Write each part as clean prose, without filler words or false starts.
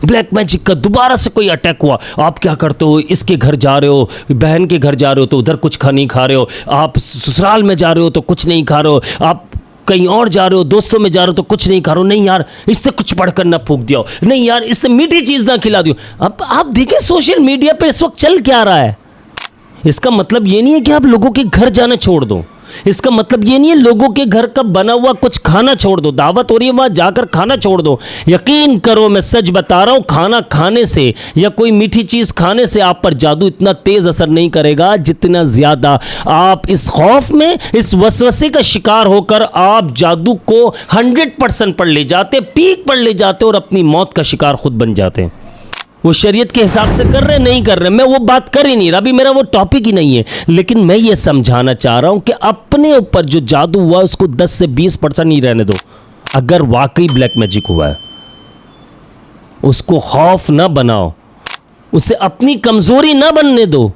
Black magic का दोबारा से कोई अटैक हुआ, आप क्या करते हो? इसके घर जा रहे हो, बहन के घर जा रहे हो तो उधर कुछ नहीं खा रहे हो, आप ससुराल में जा रहे हो तो कुछ नहीं खा रहे हो, आप कहीं और जा रहे हो, दोस्तों में जा रहे हो तो कुछ नहीं खा रहे हो, नहीं यार इससे कुछ पढ़कर ना फूंक दिया, नहीं यार इससे मीठी चीज़ ना खिला दियो। अब आप देखिए सोशल मीडिया पे इस वक्त चल क्या रहा है। इसका मतलब ये नहीं है कि आप लोगों के घर जाना छोड़ दो, इसका मतलब ये नहीं है लोगों के घर का बना हुआ कुछ खाना छोड़ दो, दावत हो रही है वहाँ जाकर खाना छोड़ दो। यकीन करो मैं सच बता रहा हूँ, खाना खाने से या कोई मीठी चीज़ खाने से आप पर जादू इतना तेज़ असर नहीं करेगा जितना ज़्यादा आप इस खौफ में, इस वसवसे का शिकार होकर आप जादू को 100% पर ले जाते, पीक पर ले जाते और अपनी मौत का शिकार खुद बन जाते हैं। वो शरीयत के हिसाब से कर रहे नहीं कर रहे, मैं वो बात कर ही नहीं रहा, अभी मेरा वो टॉपिक ही नहीं है। लेकिन मैं ये समझाना चाह रहा हूँ कि अपने ऊपर जो जादू हुआ उसको 10 से 20% ही रहने दो। अगर वाकई ब्लैक मैजिक हुआ है उसको खौफ ना बनाओ, उसे अपनी कमज़ोरी ना बनने दो,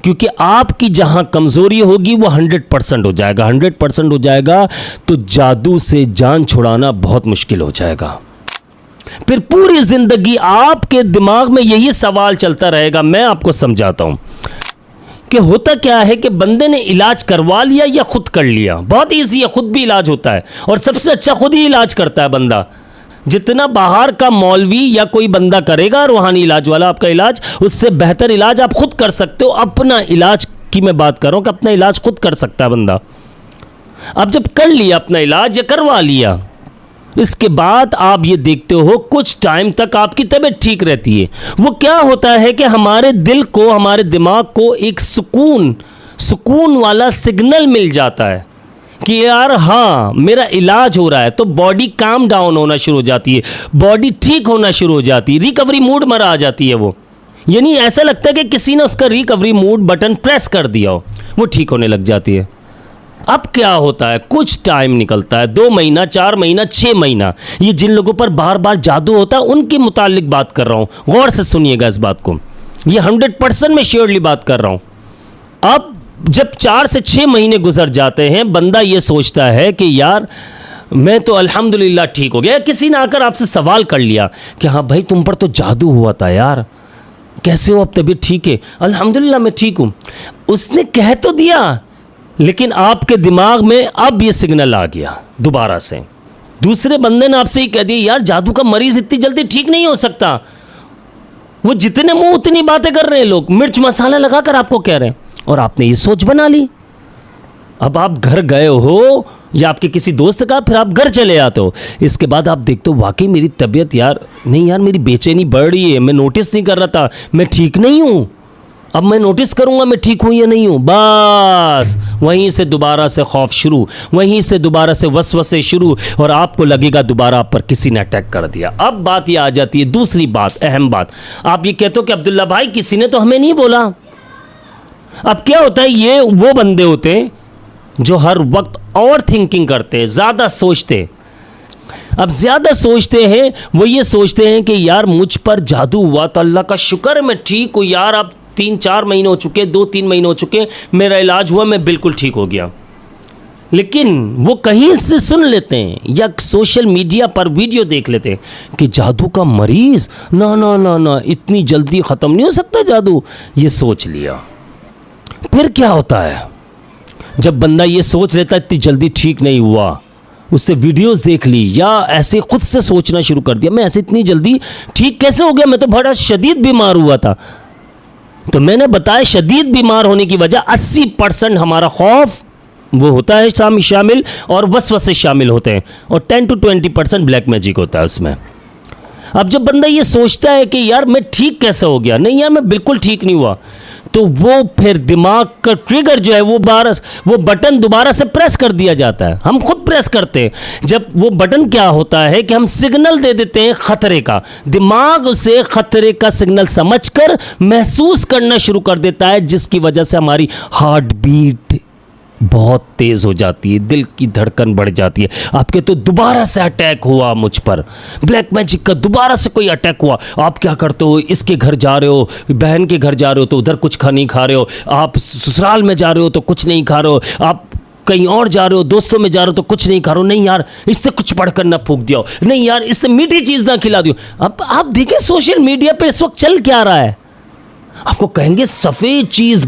क्योंकि आपकी जहाँ कमज़ोरी होगी वो 100% हो जाएगा। 100% हो जाएगा तो जादू से जान छुड़ाना बहुत मुश्किल हो जाएगा। फिर पूरी जिंदगी आपके दिमाग में यही सवाल चलता रहेगा। मैं आपको समझाता हूं कि होता क्या है कि बंदे ने इलाज करवा लिया या खुद कर लिया, बहुत इजी है, खुद भी इलाज होता है और सबसे अच्छा खुद ही इलाज करता है बंदा। जितना बाहर का मौलवी या कोई बंदा करेगा रूहानी इलाज वाला आपका इलाज, उससे बेहतर इलाज आप खुद कर सकते हो। अपना इलाज की मैं बात कर रहा हूं कि अपना इलाज खुद कर सकता है बंदा। अब जब कर लिया अपना इलाज या करवा लिया, इसके बाद आप ये देखते हो कुछ टाइम तक आपकी तबीयत ठीक रहती है। वो क्या होता है कि हमारे दिल को, हमारे दिमाग को एक सुकून वाला सिग्नल मिल जाता है कि यार हाँ मेरा इलाज हो रहा है, तो बॉडी काम डाउन होना शुरू हो जाती है, बॉडी ठीक होना शुरू हो जाती है, रिकवरी मूड में आ जाती है वो। यानी ऐसा लगता है कि किसी ने उसका रिकवरी मूड बटन प्रेस कर दिया हो, वो ठीक होने लग जाती है। अब क्या होता है, कुछ टाइम निकलता है, 2 महीना, 4 महीना, 6 महीना, ये जिन लोगों पर बार बार जादू होता है उनके मुतालिक बात कर रहा हूँ, गौर से सुनिएगा इस बात को, ये 100% में श्योरली बात कर रहा हूँ। अब जब 4 से 6 महीने गुजर जाते हैं, बंदा ये सोचता है कि यार मैं तो अल्हम्दुलिल्लाह ठीक हो गया। किसी ने आकर आपसे सवाल कर लिया कि हाँ भाई तुम पर तो जादू हुआ था यार, कैसे हो, अब तबीयत ठीक है? अल्हम्दुलिल्लाह मैं ठीक हूँ। उसने कह तो दिया, लेकिन आपके दिमाग में अब ये सिग्नल आ गया दोबारा से। दूसरे बंदे ने आपसे ही कह दिया यार जादू का मरीज इतनी जल्दी ठीक नहीं हो सकता। वो जितने मुंह उतनी बातें कर रहे हैं लोग, मिर्च मसाला लगाकर आपको कह रहे हैं, और आपने ये सोच बना ली। अब आप घर गए हो या आपके किसी दोस्त का, फिर आप घर चले आते हो, इसके बाद आप देखते हो वाकई मेरी तबीयत यार नहीं, यार मेरी बेचैनी बढ़ रही है, मैं नोटिस नहीं कर रहा था, मैं ठीक नहीं हूँ, अब मैं नोटिस करूंगा मैं ठीक हूं या नहीं हूं। बस वहीं से दोबारा से खौफ शुरू, वहीं से दोबारा से वसवसे शुरू, और आपको लगेगा दोबारा आप पर किसी ने अटैक कर दिया। अब बात ये आ जाती है, दूसरी बात, अहम बात, आप ये कहते हो कि अब्दुल्ला भाई किसी ने तो हमें नहीं बोला। अब क्या होता है, ये वो बंदे होते हैं जो हर वक्त ओवर थिंकिंग करते हैं, ज़्यादा सोचते। अब ज़्यादा सोचते हैं, वो ये सोचते हैं कि यार मुझ पर जादू हुआ तो अल्लाह का शुक्र है मैं ठीक हूँ यार, अब 3-4 महीने हो चुके, 2-3 महीने हो चुके, मेरा इलाज हुआ, मैं बिल्कुल ठीक हो गया। लेकिन वो कहीं से सुन लेते हैं या सोशल मीडिया पर वीडियो देख लेते हैं कि जादू का मरीज, ना ना ना ना, इतनी जल्दी ख़त्म नहीं हो सकता जादू, ये सोच लिया। फिर क्या होता है, जब बंदा ये सोच लेता है इतनी जल्दी ठीक नहीं हुआ, उससे वीडियोस देख ली या ऐसे खुद से सोचना शुरू कर दिया मैं ऐसे इतनी जल्दी ठीक कैसे हो गया, मैं तो बड़ा शदीद बीमार हुआ था। तो मैंने बताया शदीद बीमार होने की वजह 80% हमारा खौफ वो होता है शामिल, और वसवसे शामिल होते हैं, और 10 to 20% ब्लैक मैजिक होता है उसमें। अब जब बंदा ये सोचता है कि यार मैं ठीक कैसे हो गया, नहीं यार मैं बिल्कुल ठीक नहीं हुआ, तो वो फिर दिमाग का ट्रिगर जो है वो बटन दोबारा से प्रेस कर दिया जाता है, हम खुद प्रेस करते हैं। जब वो बटन क्या होता है कि हम सिग्नल दे देते हैं खतरे का, दिमाग उसे खतरे का सिग्नल समझकर महसूस करना शुरू कर देता है, जिसकी वजह से हमारी हार्ट बीट बहुत तेज़ हो जाती है, दिल की धड़कन बढ़ जाती है। आपके तो दोबारा से अटैक हुआ मुझ पर, ब्लैक मैजिक का दोबारा से कोई अटैक हुआ, आप क्या करते हो, इसके घर जा रहे हो, बहन के घर जा रहे हो तो उधर कुछ नहीं खा रहे हो, आप ससुराल में जा रहे हो तो कुछ नहीं खा रहे हो, आप कहीं और जा रहे हो, दोस्तों में जा रहे हो तो कुछ नहीं खा रहे हो, नहीं यार इससे कुछ पढ़कर ना फूंक दिया हो, नहीं यार इससे मीठी चीज़ ना खिला दियो। अब आप देखिए सोशल मीडिया पे इस वक्त चल क्या रहा है। आपको कहेंगे सफ़ेद चीज़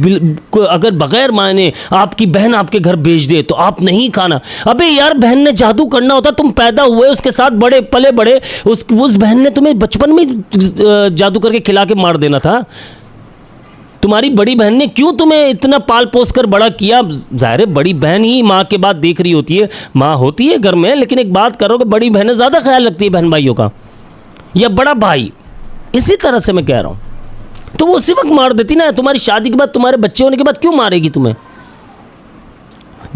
अगर बगैर मायने आपकी बहन आपके घर भेज दे तो आप नहीं खाना। अबे यार बहन ने जादू करना होता, तुम पैदा हुए उसके साथ बड़े पले बड़े, उस बहन ने तुम्हें बचपन में जादू करके खिला के मार देना था। तुम्हारी बड़ी बहन ने क्यों तुम्हें इतना पाल पोस कर बड़ा किया। ज़ाहिर है बड़ी बहन ही माँ के बाद देख रही होती है, माँ होती है घर में, लेकिन एक बात करो कि बड़ी बहनें ज़्यादा ख्याल रखती है बहन भाइयों का, या बड़ा भाई। इसी तरह से मैं कह रहा हूँ, तो वो उसी वक्त मार देती ना। तुम्हारी शादी के बाद, तुम्हारे बच्चे होने के बाद क्यों मारेगी तुम्हें।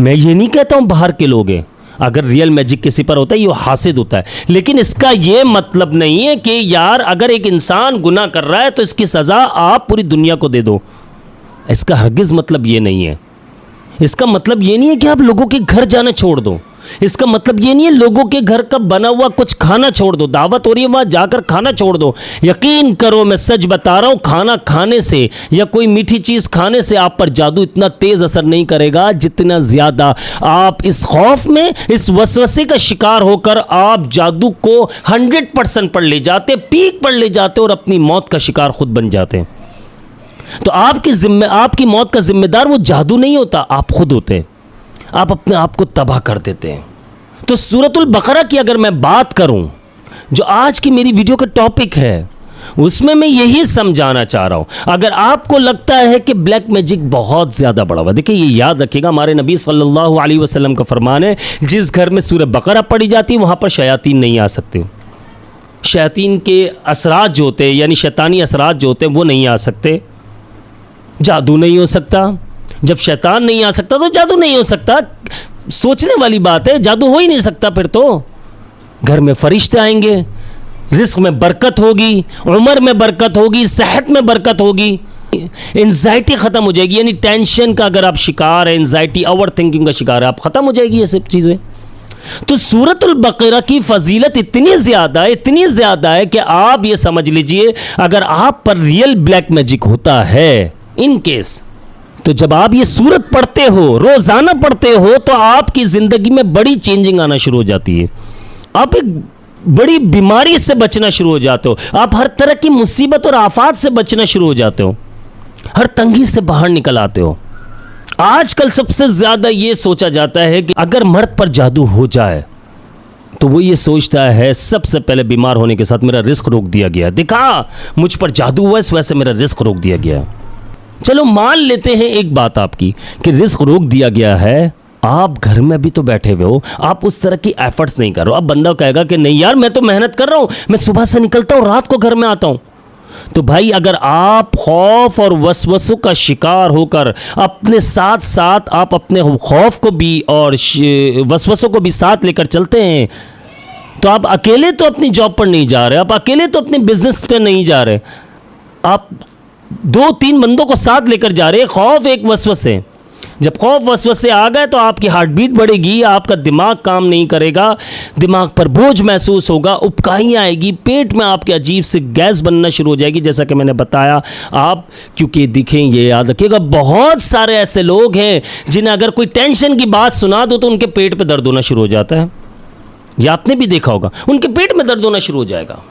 मैं ये नहीं कहता हूँ बाहर के लोग हैं, अगर रियल मैजिक किसी पर होता है ये हासिद होता है, लेकिन इसका ये मतलब नहीं है कि यार अगर एक इंसान गुनाह कर रहा है तो इसकी सज़ा आप पूरी दुनिया को दे दो। इसका हरगिज़ मतलब ये नहीं है। इसका मतलब ये नहीं है कि आप लोगों के घर जाना छोड़ दो। इसका मतलब ये नहीं है लोगों के घर का बना हुआ कुछ खाना छोड़ दो। दावत हो रही है वहाँ जाकर खाना छोड़ दो। यकीन करो मैं सच बता रहा हूँ, खाना खाने से या कोई मीठी चीज़ खाने से आप पर जादू इतना तेज़ असर नहीं करेगा जितना ज़्यादा आप इस खौफ में, इस वसवसे का शिकार होकर आप जादू को 100% पर ले जाते, पीक पर ले जाते और अपनी मौत का शिकार खुद बन जाते हैं। तो आपकी मौत का जिम्मेदार वो जादू नहीं होता, आप खुद होते हैं। आप अपने आप को तबाह कर देते हैं। तो सूरतुल बकरा की अगर मैं बात करूं, जो आज की मेरी वीडियो का टॉपिक है, उसमें मैं यही समझाना चाह रहा हूं। अगर आपको लगता है कि ब्लैक मैजिक बहुत ज़्यादा बड़ा हुआ, देखिए ये याद रखिएगा, हमारे नबी सल्लल्लाहु अलैहि वसल्लम का फरमान है, जिस घर में सूरह बकरा पढ़ी जाती है वहाँ पर शयातीन नहीं आ सकते। शयातीन के असरात जो होते हैं, यानी शैतानी असरात जो होते हैं, वो नहीं आ सकते। जादू नहीं हो सकता। जब शैतान नहीं आ सकता तो जादू नहीं हो सकता। सोचने वाली बात है, जादू हो ही नहीं सकता। फिर तो घर में फरिश्ते आएंगे, रिस्क में बरकत होगी, उम्र में बरकत होगी, सेहत में बरकत होगी, एंजाइटी ख़त्म हो जाएगी। यानी टेंशन का अगर आप शिकार है, एंजाइटी ओवर थिंकिंग का शिकार है, आप ख़त्म हो जाएगी ये सब चीज़ें। तो सूरतुल बकरा की फजीलत इतनी ज़्यादा है कि आप ये समझ लीजिए, अगर आप पर रियल ब्लैक मैजिक होता है इन केस, तो जब आप ये सूरत पढ़ते हो, रोज़ाना पढ़ते हो, तो आपकी ज़िंदगी में बड़ी चेंजिंग आना शुरू हो जाती है। आप एक बड़ी बीमारी से बचना शुरू हो जाते हो। आप हर तरह की मुसीबत और आफात से बचना शुरू हो जाते हो। हर तंगी से बाहर निकल आते हो। आजकल सबसे ज़्यादा ये सोचा जाता है कि अगर मर्द पर जादू हो जाए तो वो ये सोचता है सबसे पहले बीमार होने के साथ मेरा रिस्क रोक दिया गया। देखा मुझ पर जादू हुआ, इस वजह से मेरा रिस्क रोक दिया गया। चलो मान लेते हैं एक बात आपकी कि रिस्क रोक दिया गया है, आप घर में भी तो बैठे हुए हो, आप उस तरह की एफर्ट्स नहीं कर रहे हो। अब बंदा कहेगा कि नहीं यार मैं तो मेहनत कर रहा हूँ, मैं सुबह से निकलता हूँ, रात को घर में आता हूँ। तो भाई अगर आप खौफ और वसवसों का शिकार होकर अपने साथ साथ आप अपने खौफ को भी और वसवसों को भी साथ लेकर चलते हैं, तो आप अकेले तो अपनी जॉब पर नहीं जा रहे, आप अकेले तो अपने बिजनेस पर नहीं जा रहे, आप 2-3 बंदों को साथ लेकर जा रहे हैं। खौफ एक वसवसे, जब खौफ वसवसे आ गए तो आपकी हार्ट बीट बढ़ेगी, आपका दिमाग काम नहीं करेगा, दिमाग पर बोझ महसूस होगा, उबकाई आएगी, पेट में आपके अजीब से गैस बनना शुरू हो जाएगी, जैसा कि मैंने बताया। आप क्योंकि दिखें, ये याद रखिएगा, बहुत सारे ऐसे लोग हैं जिन्हें अगर कोई टेंशन की बात सुना दो तो उनके पेट पे दर्द होना शुरू हो जाता है। यह आपने भी देखा होगा, उनके पेट में दर्द होना शुरू हो जाएगा।